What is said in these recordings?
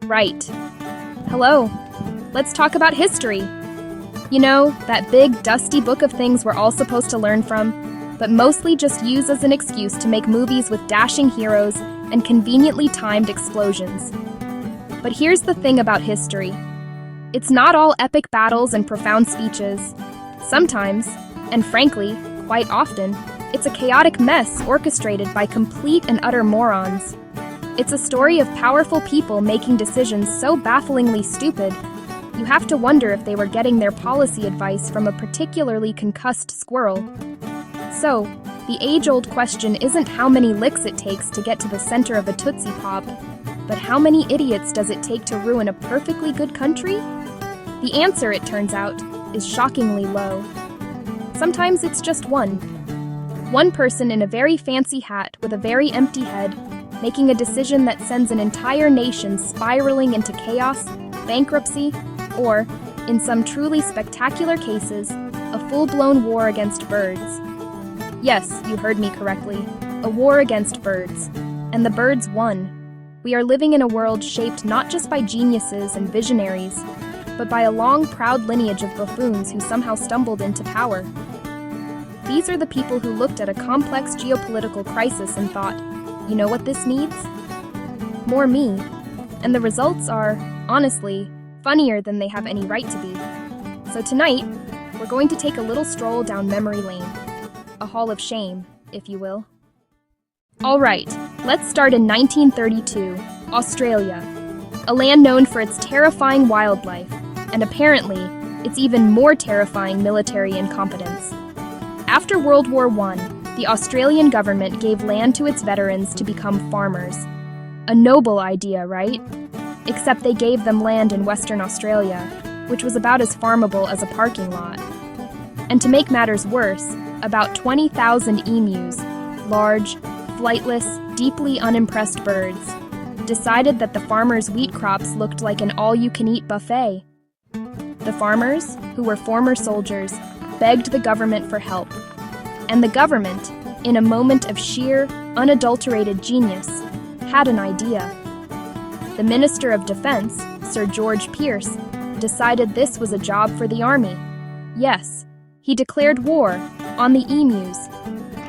Right. Hello. Let's talk about history. You know, that big, dusty book of things we're all supposed to learn from, but mostly just use as an excuse to make movies with dashing heroes and conveniently timed explosions. But here's the thing about history. It's not all epic battles and profound speeches. Sometimes, and frankly, quite often, it's a chaotic mess orchestrated by complete and utter morons. It's a story of powerful people making decisions so bafflingly stupid, you have to wonder if they were getting their policy advice from a particularly concussed squirrel. So, the age-old question isn't how many licks it takes to get to the center of a Tootsie Pop, but how many idiots does it take to ruin a perfectly good country? The answer, it turns out, is shockingly low. Sometimes it's just one. One person in a very fancy hat with a very empty head, making a decision that sends an entire nation spiraling into chaos, bankruptcy, or, in some truly spectacular cases, a full-blown war against birds. Yes, you heard me correctly, a war against birds. And the birds won. We are living in a world shaped not just by geniuses and visionaries, but by a long, proud lineage of buffoons who somehow stumbled into power. These are the people who looked at a complex geopolitical crisis and thought, you know what this needs? More me. And the results are, honestly, funnier than they have any right to be. So tonight, we're going to take a little stroll down memory lane. A hall of shame, if you will. All right, let's start in 1932, Australia. A land known for its terrifying wildlife, and apparently, its even more terrifying military incompetence. After World War I, the Australian government gave land to its veterans to become farmers. A noble idea, right? Except they gave them land in Western Australia, which was about as farmable as a parking lot. And to make matters worse, about 20,000 emus, large, flightless, deeply unimpressed birds, decided that the farmers' wheat crops looked like an all-you-can-eat buffet. The farmers, who were former soldiers, begged the government for help. And the government, in a moment of sheer, unadulterated genius, had an idea. The Minister of Defense, Sir George Pierce, decided this was a job for the army. Yes, he declared war on the emus.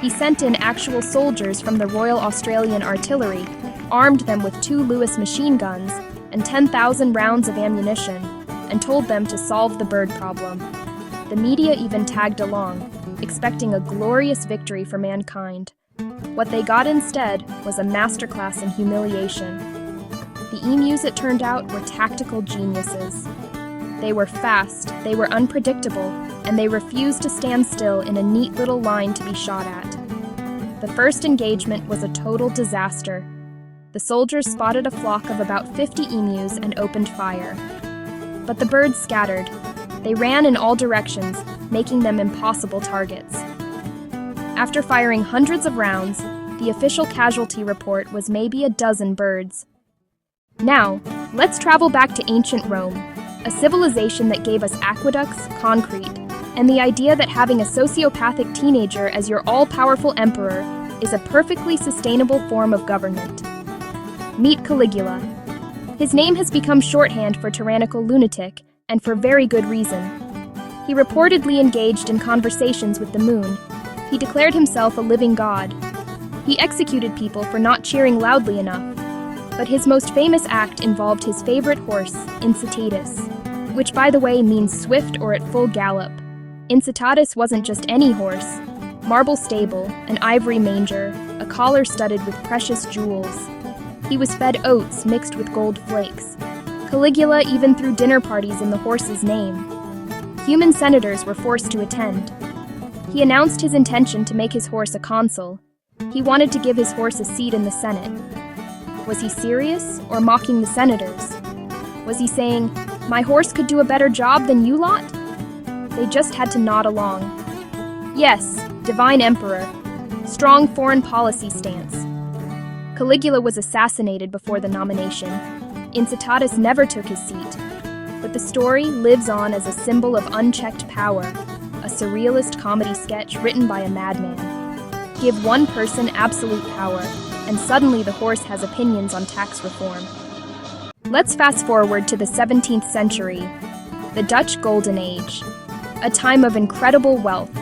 He sent in actual soldiers from the Royal Australian Artillery, armed them with 2 Lewis machine guns and 10,000 rounds of ammunition, and told them to solve the bird problem. The media even tagged along, expecting a glorious victory for mankind. What they got instead was a masterclass in humiliation. The emus, it turned out, were tactical geniuses. They were fast, they were unpredictable, and they refused to stand still in a neat little line to be shot at. The first engagement was a total disaster. The soldiers spotted a flock of about 50 emus and opened fire. But the birds scattered. They ran in all directions, making them impossible targets. After firing hundreds of rounds, the official casualty report was maybe a dozen birds. Now, let's travel back to ancient Rome, a civilization that gave us aqueducts, concrete, and the idea that having a sociopathic teenager as your all-powerful emperor is a perfectly sustainable form of government. Meet Caligula. His name has become shorthand for tyrannical lunatic, and for very good reason. He reportedly engaged in conversations with the moon. He declared himself a living god. He executed people for not cheering loudly enough. But his most famous act involved his favorite horse, Incitatus, which by the way means swift or at full gallop. Incitatus wasn't just any horse. Marble stable, an ivory manger, a collar studded with precious jewels. He was fed oats mixed with gold flakes. Caligula even threw dinner parties in the horse's name. Human senators were forced to attend. He announced his intention to make his horse a consul. He wanted to give his horse a seat in the Senate. Was he serious or mocking the senators? Was he saying, "My horse could do a better job than you lot"? They just had to nod along. Yes, divine emperor. Strong foreign policy stance. Caligula was assassinated before the nomination. Incitatus never took his seat, but the story lives on as a symbol of unchecked power, a surrealist comedy sketch written by a madman. Give one person absolute power, and suddenly the horse has opinions on tax reform. Let's fast forward to the 17th century, the Dutch Golden Age, a time of incredible wealth,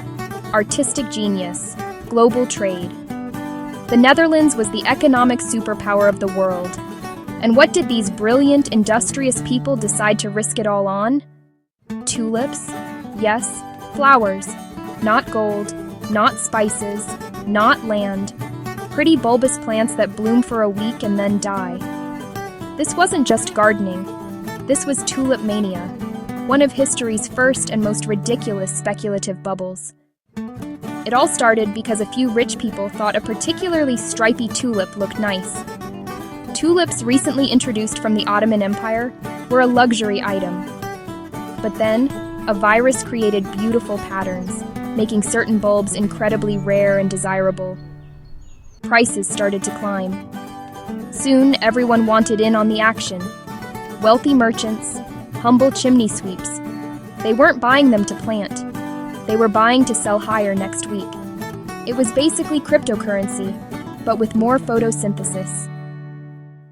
artistic genius, global trade. The Netherlands was the economic superpower of the world. And what did these brilliant, industrious people decide to risk it all on? Tulips? Yes, flowers. Not gold, not spices, not land. Pretty bulbous plants that bloom for a week and then die. This wasn't just gardening. This was tulip mania, one of history's first and most ridiculous speculative bubbles. It all started because a few rich people thought a particularly stripy tulip looked nice. Tulips, recently introduced from the Ottoman Empire, were a luxury item. But then, a virus created beautiful patterns, making certain bulbs incredibly rare and desirable. Prices started to climb. Soon, everyone wanted in on the action. Wealthy merchants, humble chimney sweeps. They weren't buying them to plant. They were buying to sell higher next week. It was basically cryptocurrency, but with more photosynthesis.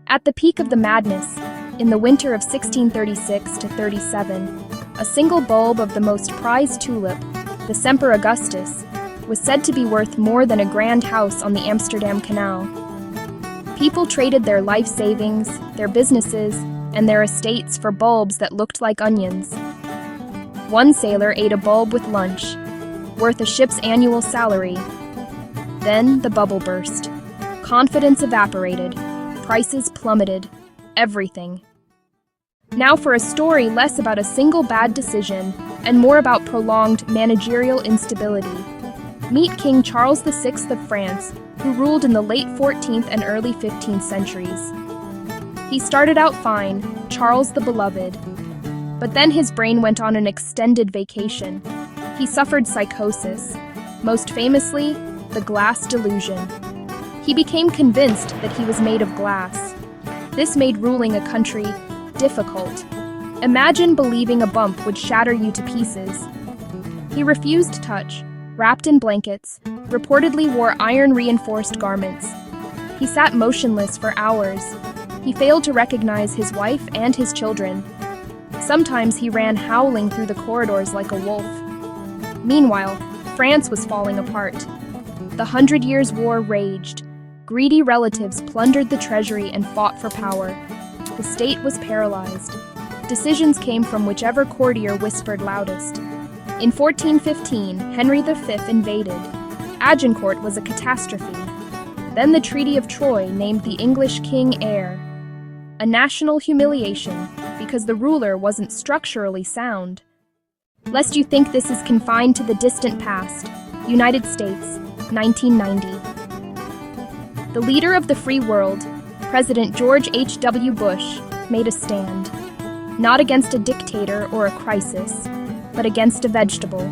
At the peak of the madness, in the winter of 1636 to 37, a single bulb of the most prized tulip, the Semper Augustus, was said to be worth more than a grand house on the Amsterdam Canal. People traded their life savings, their businesses, and their estates for bulbs that looked like onions. One sailor ate a bulb with lunch, worth a ship's annual salary. Then the bubble burst. Confidence evaporated. Prices plummeted. Everything. Now for a story less about a single bad decision and more about prolonged managerial instability. Meet King Charles VI of France, who ruled in the late 14th and early 15th centuries. He started out fine, Charles the Beloved. But then his brain went on an extended vacation. He suffered psychosis, most famously, the Glass Delusion. He became convinced that he was made of glass. This made ruling a country difficult. Imagine believing a bump would shatter you to pieces. He refused touch, wrapped in blankets, reportedly wore iron-reinforced garments. He sat motionless for hours. He failed to recognize his wife and his children. Sometimes he ran howling through the corridors like a wolf. Meanwhile, France was falling apart. The 100 Years' War raged. Greedy relatives plundered the treasury and fought for power. The state was paralyzed. Decisions came from whichever courtier whispered loudest. In 1415, Henry V invaded. Agincourt was a catastrophe. Then the Treaty of Troyes named the English king heir. A national humiliation, because the ruler wasn't structurally sound. Lest you think this is confined to the distant past, United States, 1990. The leader of the free world, President George H.W. Bush, made a stand. Not against a dictator or a crisis, but against a vegetable,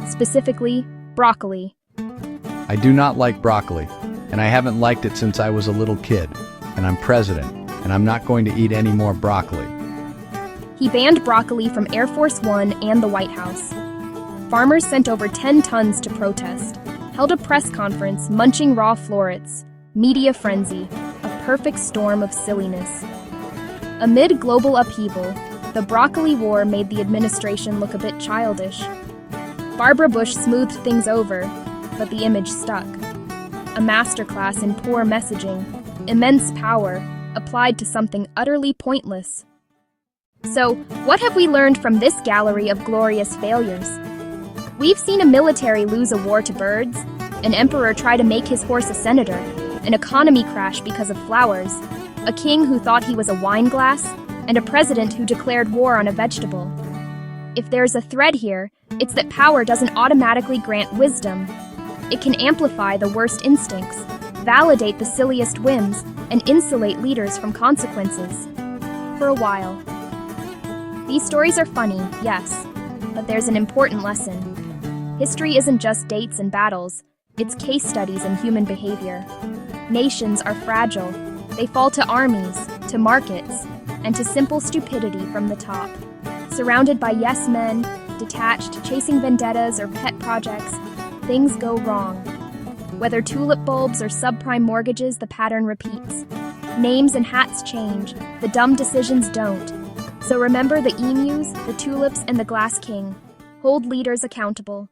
specifically broccoli. I do not like broccoli, and I haven't liked it since I was a little kid, and I'm president, and I'm not going to eat any more broccoli. He banned broccoli from Air Force One and the White House. Farmers sent over 10 tons to protest, held a press conference munching raw florets, media frenzy, a perfect storm of silliness. Amid global upheaval, the broccoli war made the administration look a bit childish. Barbara Bush smoothed things over, but the image stuck. A masterclass in poor messaging, immense power, applied to something utterly pointless. So, what have we learned from this gallery of glorious failures? We've seen a military lose a war to birds, an emperor try to make his horse a senator, an economy crash because of flowers, a king who thought he was a wine glass, and a president who declared war on a vegetable. If there's a thread here, it's that power doesn't automatically grant wisdom. It can amplify the worst instincts, validate the silliest whims, and insulate leaders from consequences. For a while. These stories are funny, yes, but there's an important lesson. History isn't just dates and battles, it's case studies in human behavior. Nations are fragile. They fall to armies, to markets, and to simple stupidity from the top. Surrounded by yes men, detached, chasing vendettas or pet projects, things go wrong. Whether tulip bulbs or subprime mortgages, the pattern repeats. Names and hats change, the dumb decisions don't. So remember the emus, the tulips, and the glass king. Hold leaders accountable.